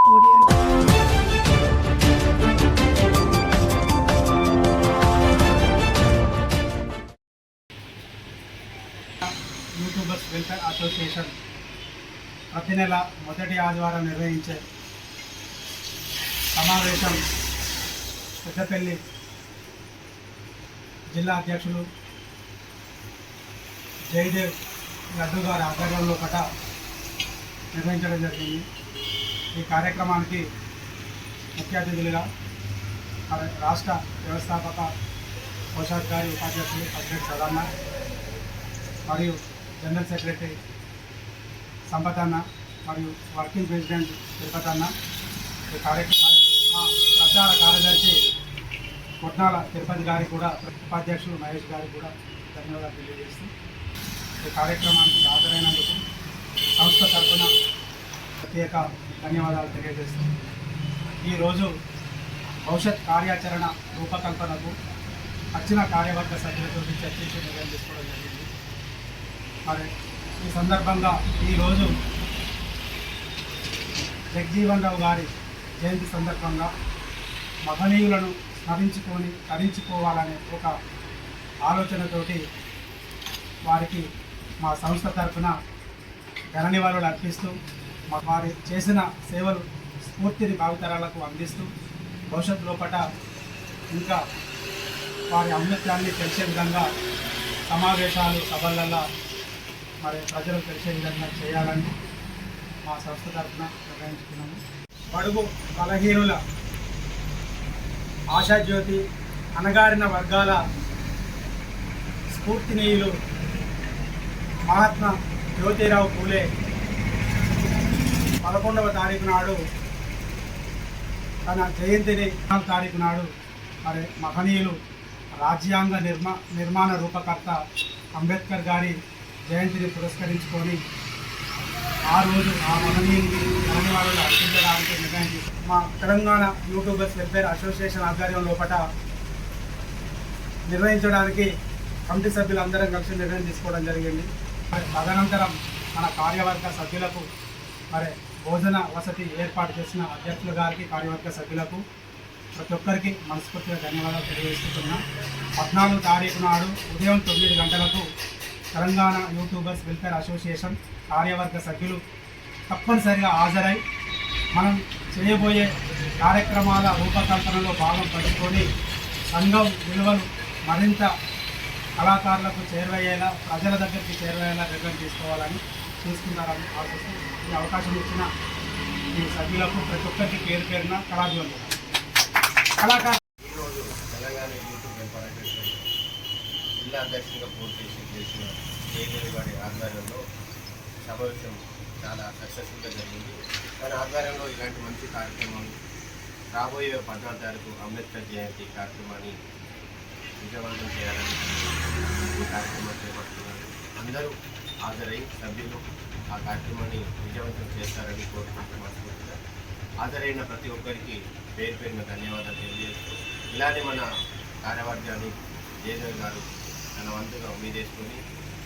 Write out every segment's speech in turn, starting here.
YouTubers welfare association ప్రతి నెల మొదటి ఆదివారం నిర్వహించే సమావేశం పెద్దపల్లి జిల్లా అధ్యక్షులు జయదేవ్ లడ్డు గారి ఆధ్వర్యంలో నిర్వహించడం జరిగింది. ఈ కార్యక్రమానికి ముఖ్య అతిథులుగా రాష్ట్ర వ్యవస్థాపక కోశాధికారి ఉపాధ్యక్షులు ప్రెసిడెంట్ సదాన్న మరియు జనరల్ సెక్రటరీ సంపతన్న మరియు వర్కింగ్ ప్రెసిడెంట్ తిరుపతన్న, ఈ ప్రచార కార్యదర్శి కొట్నాల తిరుపతి గారికి కూడా, ఉపాధ్యక్షులు మహేష్ గారికి కూడా ధన్యవాదాలు తెలియజేస్తూ ఈ కార్యక్రమానికి హాజరైనందుకు సంస్థ తరఫున ప్రత్యేక ధన్యవాదాలు తెలియజేస్తూ ఈరోజు భవిష్యత్ కార్యాచరణ రూపకల్పనకు వచ్చిన కార్యవర్గ సభ్యులతో చర్చించి నిర్ణయం తీసుకోవడం జరిగింది. మరి ఈ సందర్భంగా ఈరోజు జగజీవన్ రావు గారి జయంతి సందర్భంగా మహనీయులను తరించుకోవాలనే ఒక ఆలోచనతోటి వారికి మా సంస్థ తరఫున ఘన నివాళులు అర్పిస్తూ వారి చేసిన సేవలు స్ఫూర్తిని భావితరాలకు అందిస్తూ భవిష్యత్తు లోపల ఇంకా వారి ఔన్నత్యాన్ని తెలిసే విధంగా సమావేశాలు సభలల్లో మరి ప్రజలకు తెలిసే విధంగా చేయాలని మా సంస్థ తరఫున నిర్ణయించుకున్నాము. బడుగు బలహీనుల ఆశాజ్యోతి, అణగారిన వర్గాల స్ఫూర్తినీయులు మహాత్మా జ్యోతిరావు పూలే 11వ తారీఖు నాడు తన జయంతిని 4వ తారీఖు నాడు మరి మహనీయులు రాజ్యాంగ నిర్మాణ రూపకర్త అంబేద్కర్ గారి జయంతిని పురస్కరించుకొని ఆ రోజు ఆ మహనీయుని ధన్యవాదాలు అర్పించడానికి నిర్ణయం తీసుకున్నాం. మా తెలంగాణ యూట్యూబర్స్ వెల్ఫేర్ అసోసియేషన్ ఆధ్వర్యం లోపల నిర్వహించడానికి కమిటీ సభ్యులందరం కలిసి నిర్ణయం తీసుకోవడం జరిగింది. తదనంతరం మన కార్యవర్గ సభ్యులకు మరి భోజన వసతి ఏర్పాటు చేసిన అధ్యక్షుల గారికి, కార్యవర్గ సభ్యులకు ప్రతి ఒక్కరికి మనస్ఫూర్తిగా ధన్యవాదాలు తెలియజేస్తున్నాం. 14వ తారీఖు నాడు ఉదయం 9 గంటలకు తెలంగాణ యూట్యూబర్స్ వెల్ఫేర్ అసోసియేషన్ కార్యవర్గ సభ్యులు తప్పనిసరిగా హాజరై మనం చేయబోయే కార్యక్రమాల రూపకల్పనలో భాగం పంచుకొని సంఘం విలువలు మరింత కళాకారులకు చేరువయ్యేలా, ప్రజల దగ్గరికి చేరువయ్యేలా నిర్ణయం తీసుకుంటారని ఆశిస్తూ ఈ అవకాశం ఇచ్చిన ఈ సభ్యులకు ప్రతి ఒక్కరికి పేరు పేరున కళాభివందనాలు. ఈరోజు తెలంగాణ యూట్యూబ్ వెల్ఫేర్ అసోసియేషన్ జిల్లా అధ్యక్షుడిగా పూర్తి చేసిన జయదేవి గారి ఆధ్వర్యంలో సమావేశం చాలా సక్సెస్ఫుల్గా జరిగింది. దాని ఆధ్వర్యంలో ఇలాంటి మంచి కార్యక్రమాలు రాబోయే 14వ తారీఖు అంబేద్కర్ జయంతి కార్యక్రమాన్ని విజయవంతం చేయాలని ఈ కార్యక్రమం చేపడుతున్నారు. అందరూ హాజరై సభ్యులు ఆ కార్యక్రమాన్ని విజయవంతం చేస్తారని కోరుకుంటున్నాను. హాజరైన ప్రతి ఒక్కరికి పేరు పేరున ధన్యవాదాలు తెలియజేస్తూ ఇలానే మన కార్యవర్గాన్ని జయదేవ్ గారు తన వంతుగా ఉమ్మేసుకొని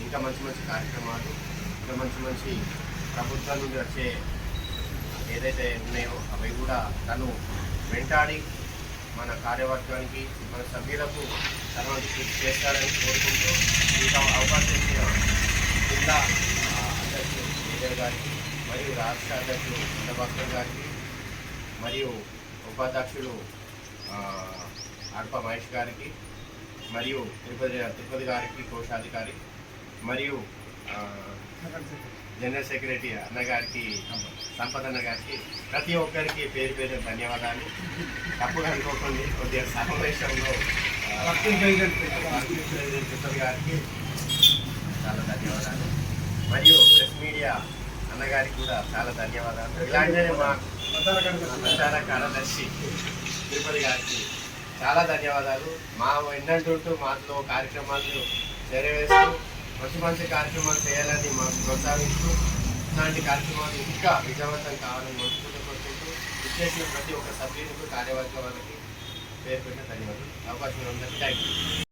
ఇంకా మంచి మంచి కార్యక్రమాలు, ఇంకా మంచి ప్రభుత్వం నుండి వచ్చే ఏదైతే ఉన్నాయో అవి కూడా తను వెంటాడి మన కార్యవర్గానికి, మన సభ్యులకు తర్వాత కృషి చేస్తారని కోరుకుంటూ ఈ అవకాశం ఇచ్చిన జిల్లా అధ్యక్షులు జయదేవ్ గారికి మరియు రాష్ట్ర అధ్యక్షులు చంద్రబాబు గారికి మరియు ఉపాధ్యక్షులు అడప మహేష్ గారికి మరియు తిరుపతి గారికి కోశాధికారి మరియు జనరల్ సెక్రటరీ అన్నగారికి సంపదన్న గారికి ప్రతి ఒక్కరికి పేరు పేరు ధన్యవాదాలు. తప్పుగా అనుకోకండి, కొద్దిగా సమావేశంలో తిరుపతి గారికి చాలా ధన్యవాదాలు మరియు ప్రెస్ మీడియా అన్నగారికి కూడా చాలా ధన్యవాదాలు. ఇలాంటిదే మా ప్రచార కార్యదర్శి తిరుపతి గారికి చాలా ధన్యవాదాలు. మా ఎన్నంటుంటూ మాతో కార్యక్రమాలను నెరవేరుస్తూ మంచి కార్యక్రమాలు చేయాలని మాకు ప్రోత్సహిస్తూ ఇలాంటి కార్యక్రమాలు ఇంకా విజయవంతం కావాలని మనస్ఫూర్తిగా కోరుకుంటూ ఇచ్చేసిన ప్రతి ఒక్క సభ్యులకు, కార్యవర్గ వాళ్ళకి పేరు పెట్టిన ధన్యవాదాలు. అవకాశం ఉందని థ్యాంక్ యూ.